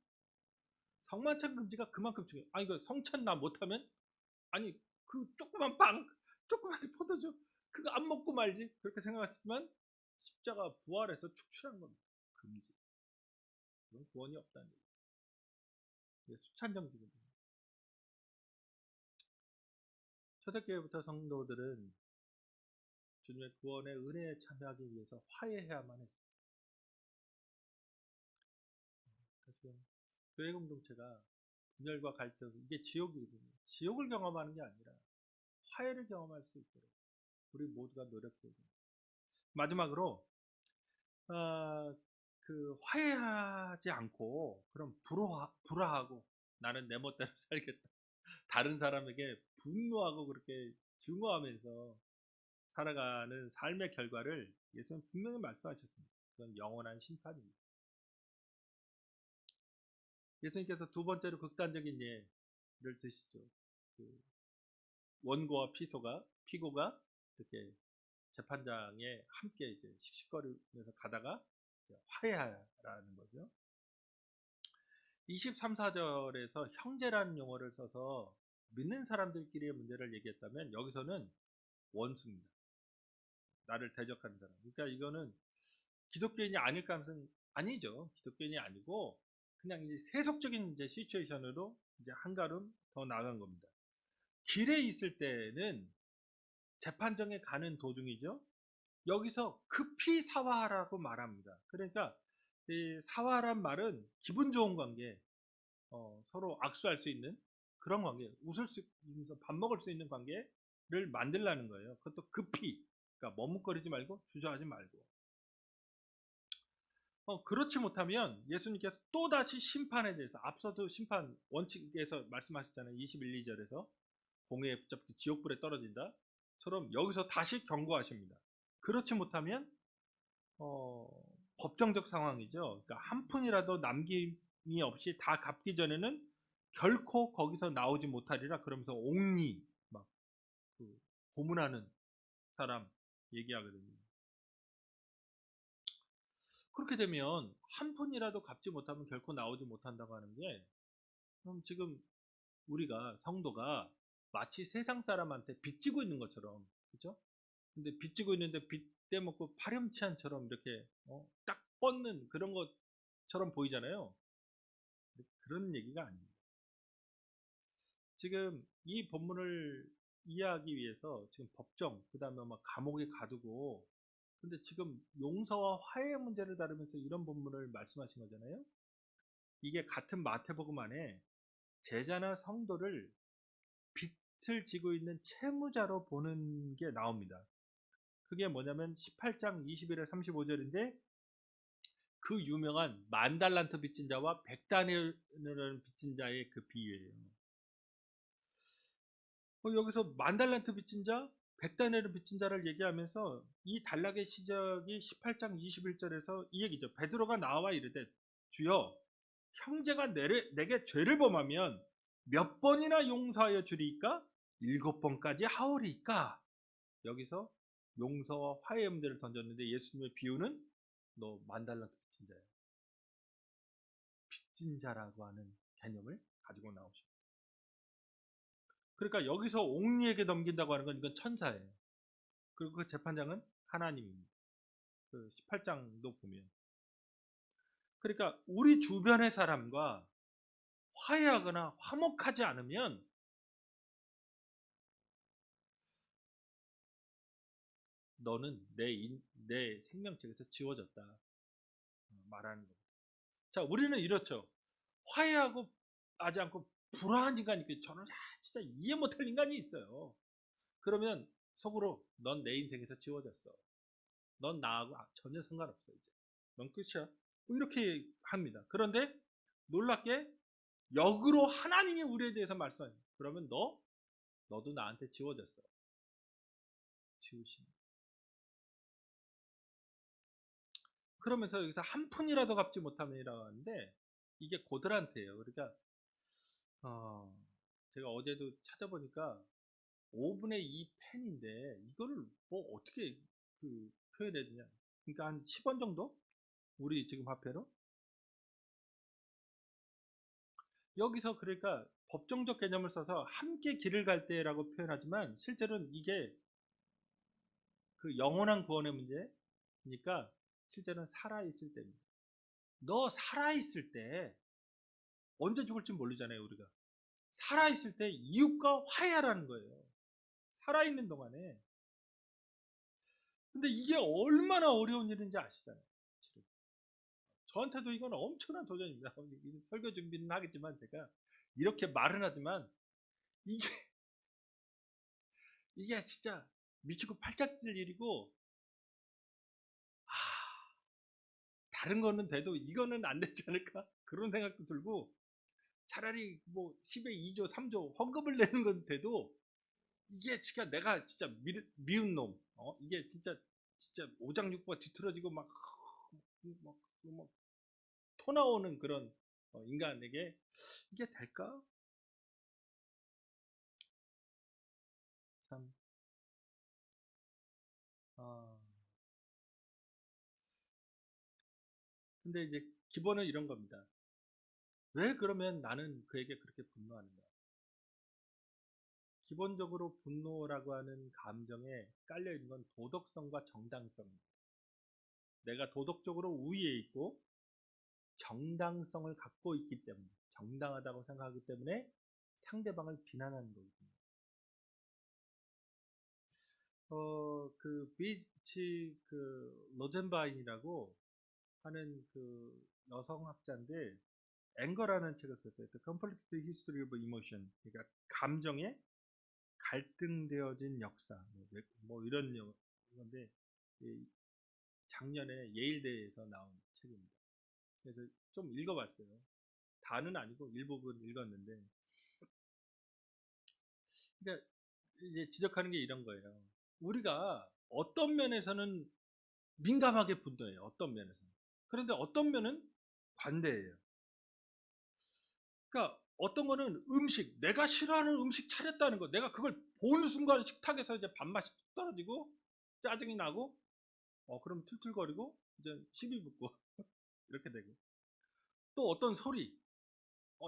성만찬 금지가 그만큼 중요해요. 아니 그 성찬 나 못하면 아니 그 조그만 빵, 조그만 포도주 그거 안 먹고 말지 그렇게 생각하시지만 십자가 부활해서 축출한 겁니다. 금지. 그건 구원이 없다는 얘기예요. 수찬정직입니다. 초대교회부터 성도들은 주님의 구원의 은혜에 참여하기 위해서 화해해야만 했습니다. 그래서 교회 공동체가 분열과 갈등, 이게 지옥이거든요. 지옥을 경험하는 게 아니라 화해를 경험할 수 있도록 우리 모두가 노력해야 됩니다. 마지막으로 그 화해하지 않고 그럼 불화하고 나는 내 멋대로 살겠다. 다른 사람에게 분노하고 그렇게 증오하면서 살아가는 삶의 결과를 예수는 분명히 말씀하셨습니다. 그건 영원한 심판입니다. 예수님께서 두 번째로 극단적인 예를 드시죠. 그 원고와 피고가 이렇게 재판장에 함께 이제 씩씩거리면서 가다가 화해하라는 거죠. 23, 4절에서 형제라는 용어를 써서 믿는 사람들끼리의 문제를 얘기했다면 여기서는 원수입니다. 나를 대적하는 사람. 그러니까 이거는 기독교인이 아닐 가능성은 아니죠. 기독교인이 아니고 그냥 이제 세속적인 이제 시츄에이션으로 이제 한 걸음 더 나아간 겁니다. 길에 있을 때는 재판정에 가는 도중이죠. 여기서 급히 사화하라고 말합니다. 그러니까 이 사화란 말은 기분 좋은 관계, 서로 악수할 수 있는 그런 관계, 웃을 수 있는, 밥 먹을 수 있는 관계를 만들라는 거예요. 그것도 급히, 그러니까 머뭇거리지 말고 주저하지 말고. 그렇지 못하면 예수님께서 또다시 심판에 대해서, 앞서도 심판 원칙에서 말씀하셨잖아요. 21, 2절에서 공회에 붙잡히 지옥불에 떨어진다 처럼 여기서 다시 경고하십니다. 그렇지 못하면 법정적 상황이죠. 그러니까 한 푼이라도 남김이 없이 다 갚기 전에는 결코 거기서 나오지 못하리라. 그러면서 옥리 막 고문하는 사람 얘기하거든요. 그렇게 되면 한 푼이라도 갚지 못하면 결코 나오지 못한다고 하는 게, 그럼 지금 우리가 성도가 마치 세상 사람한테 빚지고 있는 것처럼, 그렇죠? 근데 빚지고 있는데 빚 떼먹고 파렴치한처럼 이렇게 딱 뻗는 그런 것처럼 보이잖아요. 그런 얘기가 아닙니다. 지금 이 본문을 이해하기 위해서 지금 법정, 그 다음에 막 감옥에 가두고, 근데 지금 용서와 화해의 문제를 다루면서 이런 본문을 말씀하신 거잖아요. 이게 같은 마태복음 안에 제자나 성도를 빚을 지고 있는 채무자로 보는 게 나옵니다. 그게 뭐냐면 18장 21에 35절인데 그 유명한 만달란트 빚진 자와 백다니엘이라는 빚진 자의 그 비유예요. 여기서 만달란트 빚진 자, 백다니엘을 빚진 자를 얘기하면서 이 단락의 시작이 18장 21절에서 이 얘기죠. 베드로가 나와 이르되 주여 형제가 내게 죄를 범하면 몇 번이나 용서하여 주리이까? 7번까지 하오리이까? 여기서 용서와 화해의 문제를 던졌는데 예수님의 비유는 너 만달란트 빚진 자야. 빚진 자라고 하는 개념을 가지고 나오십니다. 그러니까 여기서 옥리에게 넘긴다고 하는 건 이건 천사예요. 그리고 그 재판장은 하나님입니다. 그 18장도 보면. 그러니까 우리 주변의 사람과 화해하거나 화목하지 않으면 너는 내 생명책에서 지워졌다 말하는 겁니다. 자, 우리는 이렇죠. 화해하고 하지 않고 불화한 인간이 있고 저는 진짜 이해 못할 인간이 있어요. 그러면 속으로 넌 내 인생에서 지워졌어. 넌 나하고 전혀 상관없어 이제. 넌 끝이야. 뭐 이렇게 합니다. 그런데 놀랍게 역으로 하나님이 우리에 대해서 말씀합니다. 그러면 너도 나한테 지워졌어. 지우신. 그러면서 여기서 한 푼이라도 갚지 못함이라고 하는데 이게 고드란트예요. 그러니까 제가 어제도 찾아보니까 5분의 2 펜인데 이거를 뭐 어떻게 표현해야 되냐. 그러니까 한 10원 정도? 우리 지금 화폐로? 여기서 그러니까 법정적 개념을 써서 함께 길을 갈 때라고 표현하지만 실제로는 이게 그 영원한 구원의 문제니까 실제는 살아있을 때입니다. 너 살아있을 때 언제 죽을지 모르잖아요, 우리가. 살아있을 때 이웃과 화해하라는 거예요. 살아있는 동안에. 근데 이게 얼마나 어려운 일인지 아시잖아요. 저한테도 이건 엄청난 도전입니다. 설교 준비는 하겠지만 제가 이렇게 말은 하지만 이게 진짜 미치고 팔짝 뛸 일이고 다른 거는 돼도 이거는 안 되지 않을까? 그런 생각도 들고 차라리 뭐 10에 2조, 3조 헌금을 내는 건 돼도 이게 진짜 내가 진짜 미운 놈, 이게 진짜 오장육부가 뒤틀어지고 막 토 나오는 그런 인간에게 이게 될까? 참, 아, 근데 이제 기본은 이런 겁니다. 왜 그러면 나는 그에게 그렇게 분노하는가? 기본적으로 분노라고 하는 감정에 깔려 있는 건 도덕성과 정당성입니다. 내가 도덕적으로 우위에 있고 정당성을 갖고 있기 때문에, 정당하다고 생각하기 때문에 상대방을 비난하는 거거든요. 그 비치 로젠바인이라고 하는 그 여성학자인데 앵거라는 책을 썼어요. The Conflict History of Emotion. 그러니까 감정의 갈등되어진 역사. 뭐 이런 건데 작년에 예일대에서 나온 책입니다. 그래서 좀 읽어봤어요. 다는 아니고 일부분 읽었는데, 그러니까 이제 지적하는 게 이런 거예요. 우리가 어떤 면에서는 민감하게 분노해요. 어떤 면에서는. 그런데 어떤 면은 관대해요. 그러니까 어떤 거는 음식, 내가 싫어하는 음식 차렸다는 거, 내가 그걸 보는 순간 식탁에서 이제 밥맛이 뚝 떨어지고 짜증이 나고, 그럼 툴툴거리고 이제 시비 붙고 이렇게 되고. 또 어떤 소리,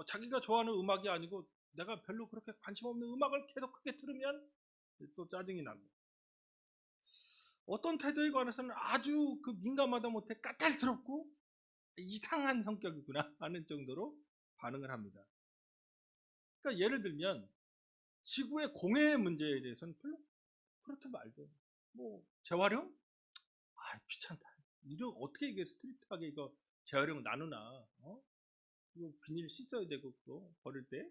자기가 좋아하는 음악이 아니고 내가 별로 그렇게 관심 없는 음악을 계속 크게 틀으면 또 짜증이 나고. 어떤 태도에 관해서는 아주 그 민감하다 못해 까탈스럽고 이상한 성격이구나 하는 정도로 반응을 합니다. 그러니까 예를 들면 지구의 공해 문제에 대해서는 별로 그렇다 말도. 뭐 재활용? 아 귀찮다. 이거 어떻게 이게 스트리트하게 이거 재활용 나누나? 이거 비닐 씻어야 되고 그거 버릴 때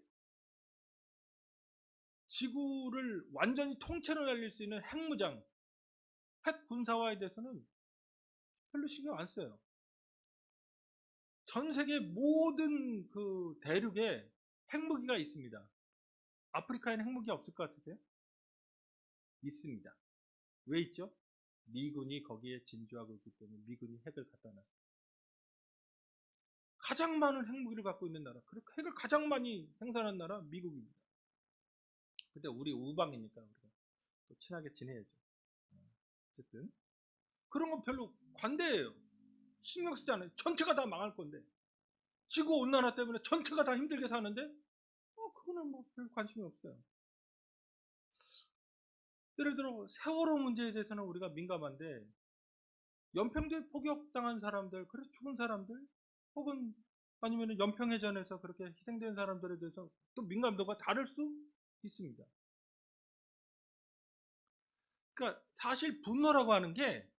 지구를 완전히 통째로 날릴 수 있는 핵무장, 핵 군사화에 대해서는 별로 신경 안 써요. 전 세계 모든 그 대륙에 핵무기가 있습니다. 아프리카에는 핵무기 없을 것 같으세요? 있습니다. 왜 있죠? 미군이 거기에 진주하고 있기 때문에 미군이 핵을 갖다 놨어요. 가장 많은 핵무기를 갖고 있는 나라, 그리고 핵을 가장 많이 생산한 나라 미국입니다. 근데 우리 우방이니까 우리가 또 친하게 지내야죠. 어쨌든 그런 건 별로 관대해요. 신경 쓰지 않아요. 전체가 다 망할 건데. 지구 온난화 때문에 전체가 다 힘들게 사는데 그거는 뭐 별 관심이 없어요. 예를 들어 세월호 문제에 대해서는 우리가 민감한데 연평도에 포격당한 사람들, 그래 죽은 사람들, 혹은 아니면 연평해전에서 그렇게 희생된 사람들에 대해서 또 민감도가 다를 수 있습니다. 그러니까 사실 분노라고 하는 게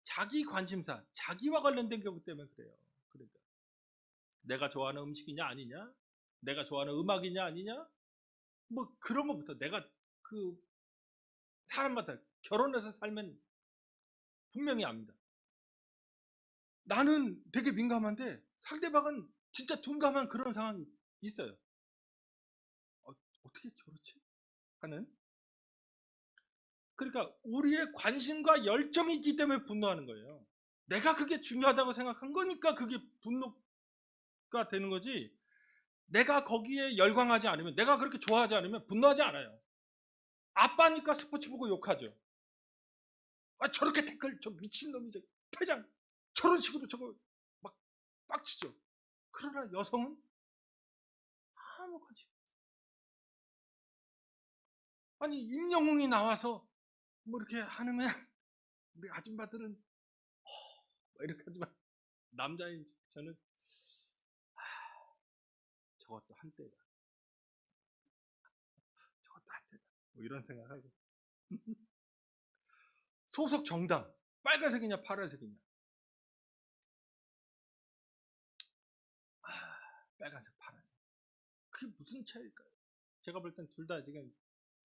자기 관심사, 자기와 관련된 거기 때문에 그래요. 그러니까 내가 좋아하는 음식이냐 아니냐, 내가 좋아하는 음악이냐 아니냐, 뭐 그런 것부터 내가 그 사람마다 결혼해서 살면 분명히 압니다. 나는 되게 민감한데 상대방은 진짜 둔감한 그런 상황이 있어요. 어떻게 저렇지? 하는. 그러니까 우리의 관심과 열정이 있기 때문에 분노하는 거예요. 내가 그게 중요하다고 생각한 거니까 그게 분노가 되는 거지. 내가 거기에 열광하지 않으면, 내가 그렇게 좋아하지 않으면 분노하지 않아요. 아빠니까 스포츠 보고 욕하죠. 저렇게 태클, 저 미친놈이 퇴장, 저런 식으로 저거 막 빡치죠. 그러나 여성은 아무 관심. 아니 임영웅이 나와서 뭐 이렇게 하면 우리 아줌마들은 이렇게 하지만 남자인 저는 저것도 한때다. 저것도 한때다. 뭐 이런 생각하고. 소속 정당 빨간색이냐 파란색이냐. 빨간색 파란색. 그게 무슨 차이일까요? 제가 볼 땐 둘 다 지금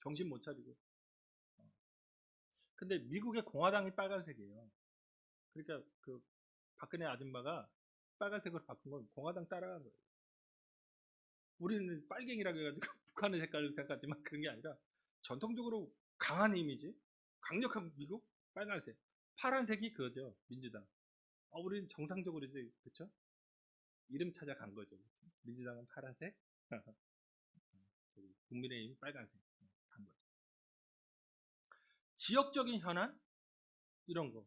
정신 못 차리고. 근데 미국의 공화당이 빨간색이에요. 그러니까 그 박근혜 아줌마가 빨간색으로 바꾼 건 공화당 따라간 거예요. 우리는 빨갱이라고 해가지고 북한의 색깔을 생각하지만 그런 게 아니라 전통적으로 강한 이미지, 강력한 미국, 빨간색, 파란색이 그거죠. 민주당. 우리는 정상적으로 이제 그렇죠? 이름 찾아간 거죠. 그쵸? 민주당은 파란색, 국민의힘 빨간색 간 거죠. 지역적인 현안 이런 거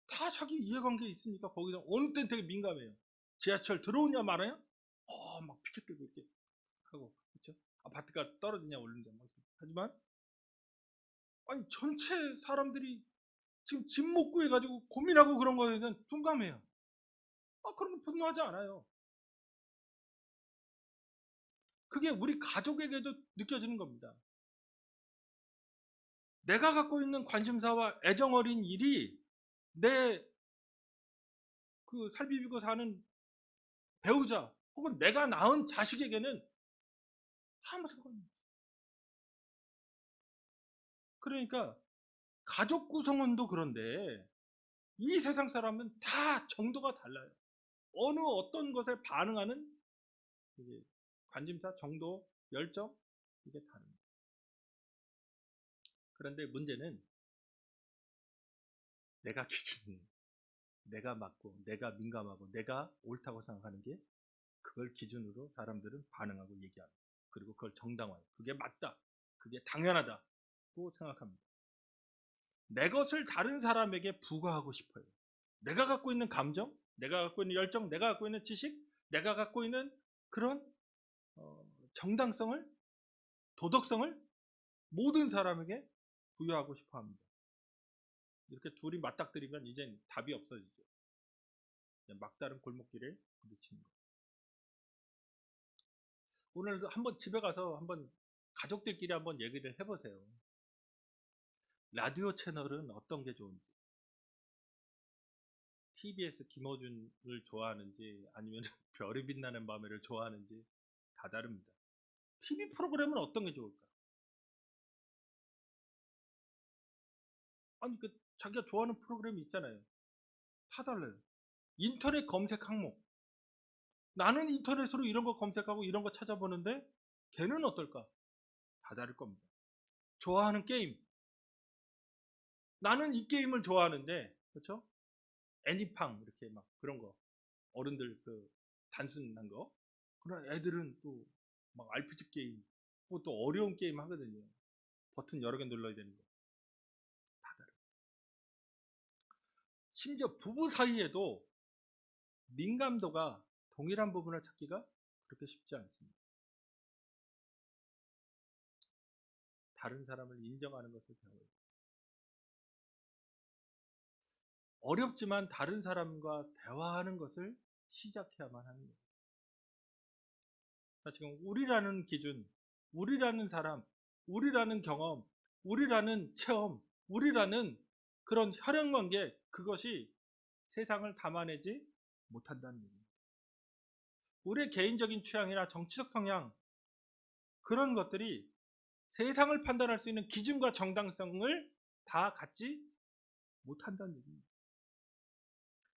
다 자기 이해관계 있으니까 거기서 어느 때는 되게 민감해요. 지하철 들어오냐 말아요? 막 피켓 들고 이렇게 하고 그렇죠? 아파트가 떨어지냐 오르냐 막 하지만 아니 전체 사람들이 지금 집 못 구해가지고 고민하고 그런 거에 대해서는 둔감해요. 그런 거 분노하지 않아요. 그게 우리 가족에게도 느껴지는 겁니다. 내가 갖고 있는 관심사와 애정 어린 일이 내 그 살비비고 사는 배우자 혹은 내가 낳은 자식에게는 아무 상관이 없어요. 그러니까 가족 구성원도 그런데 이 세상 사람은 다 정도가 달라요. 어느 어떤 것에 반응하는 관심사, 정도, 열정 이게 다릅니다. 그런데 문제는 내가 기준이 내가 맞고 내가 민감하고 내가 옳다고 생각하는 게 그걸 기준으로 사람들은 반응하고 얘기합니다. 그리고 그걸 정당화해요. 그게 맞다. 그게 당연하다고 생각합니다. 내 것을 다른 사람에게 부과하고 싶어요. 내가 갖고 있는 감정, 내가 갖고 있는 열정, 내가 갖고 있는 지식, 내가 갖고 있는 그런 정당성을, 도덕성을 모든 사람에게 부여하고 싶어 합니다. 이렇게 둘이 맞닥뜨리면 이젠 답이 없어지죠. 막다른 골목길에 부딪히는 거. 오늘 한번 집에 가서 한번 가족들끼리 한번 얘기를 해보세요. 라디오 채널은 어떤 게 좋은지, TBS 김어준을 좋아하는지 아니면 별이 빛나는 밤에를 좋아하는지 다 다릅니다. TV 프로그램은 어떤 게 좋을까? 아니 자기가 좋아하는 프로그램이 있잖아요. 다 달라요. 인터넷 검색 항목. 나는 인터넷으로 이런 거 검색하고 이런 거 찾아보는데 걔는 어떨까? 다 다를 겁니다. 좋아하는 게임. 나는 이 게임을 좋아하는데 그렇죠? 애니팡 이렇게 막 그런 거 어른들 그 단순한 거. 그런 애들은 또 막 RPG 게임, 또 어려운 게임 하거든요. 버튼 여러 개 눌러야 되는 거. 다 다르고. 심지어 부부 사이에도 민감도가 동일한 부분을 찾기가 그렇게 쉽지 않습니다. 다른 사람을 인정하는 것을 배워야 돼요. 어렵지만 다른 사람과 대화하는 것을 시작해야만 하는 거예요. 지금 우리라는 기준, 우리라는 사람, 우리라는 경험, 우리라는 체험, 우리라는 그런 혈연관계 그것이 세상을 담아내지 못한다는 얘기입니다. 우리의 개인적인 취향이나 정치적 성향 그런 것들이 세상을 판단할 수 있는 기준과 정당성을 다 갖지 못한다는 얘기입니다.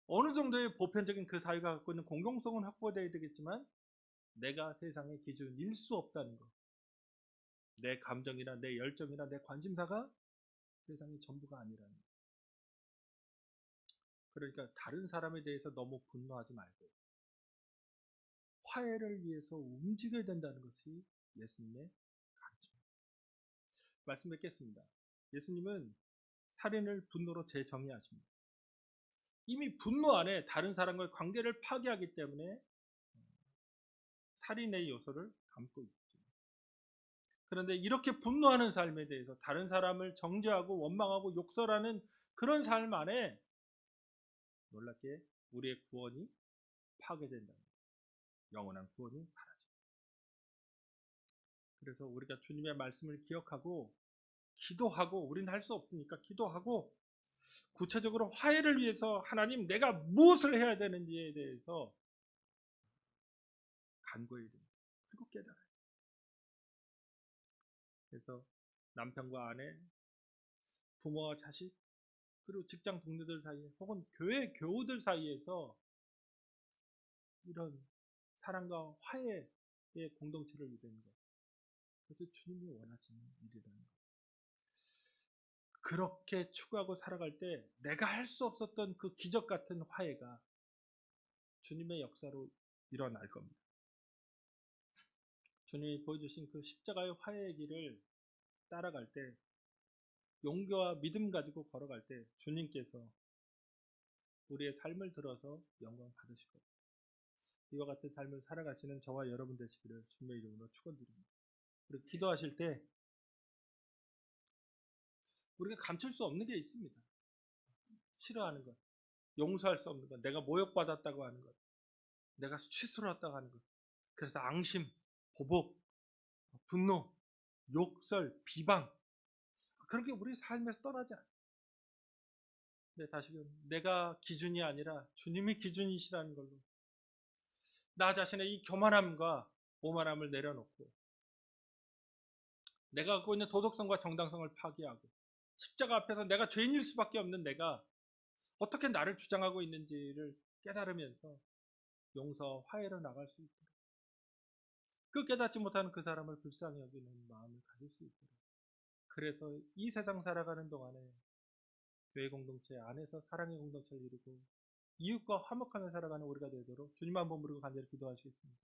어느 정도의 보편적인 그 사회가 갖고 있는 공공성은 확보되어야 되겠지만 내가 세상의 기준일 수 없다는 것. 내 감정이나 내 열정이나 내 관심사가 세상의 전부가 아니라는 것. 그러니까 다른 사람에 대해서 너무 분노하지 말고 화해를 위해서 움직여야 된다는 것이 예수님의 가르침입니다. 말씀 뵙겠습니다. 예수님은 살인을 분노로 재정의하십니다. 이미 분노 안에 다른 사람과의 관계를 파괴하기 때문에 살인의 요소를 담고 있죠. 그런데 이렇게 분노하는 삶에 대해서 다른 사람을 정죄하고 원망하고 욕설하는 그런 삶 안에 놀랍게 우리의 구원이 파괴된다는 거예요. 영원한 구원이 사라집니다. 그래서 우리가 주님의 말씀을 기억하고 기도하고 우리는 할 수 없으니까 기도하고 구체적으로 화해를 위해서 하나님 내가 무엇을 해야 되는지에 대해서 간구해야 됩니다. 그리고 깨달아요. 그래서 남편과 아내, 부모와 자식, 그리고 직장 동료들 사이에 혹은 교회 교우들 사이에서 이런 사랑과 화해의 공동체를 이루는 것. 그래서 주님이 원하시는 일이라는 것. 그렇게 추구하고 살아갈 때 내가 할 수 없었던 그 기적 같은 화해가 주님의 역사로 일어날 겁니다. 주님이 보여주신 그 십자가의 화해의 길을 따라갈 때, 용기와 믿음 가지고 걸어갈 때 주님께서 우리의 삶을 들어서 영광 받으실 겁니다. 이와 같은 삶을 살아가시는 저와 여러분 되시기를 주님의 이름으로 축원드립니다. 그리고 기도하실 때 우리가 감출 수 없는 게 있습니다. 싫어하는 것, 용서할 수 없는 것, 내가 모욕받았다고 하는 것, 내가 수치스러웠다고 하는 것, 그래서 앙심, 보복, 분노, 욕설, 비방, 그런 게 우리 삶에서 떠나지 않아요. 네, 다시금 내가 기준이 아니라 주님이 기준이시라는 걸로 나 자신의 이 교만함과 오만함을 내려놓고 내가 갖고 있는 도덕성과 정당성을 파기하고 십자가 앞에서 내가 죄인일 수밖에 없는 내가 어떻게 나를 주장하고 있는지를 깨달으면서 용서와 화해로 나갈 수 있도록, 그 깨닫지 못하는 그 사람을 불쌍히 여기는 마음을 가질 수 있도록, 그래서 이 세상 살아가는 동안에 교회 공동체 안에서 사랑의 공동체를 이루고 이웃과 화목하며 살아가는 우리가 되도록 주님 한번 부르고 간절히 기도하시겠습니다.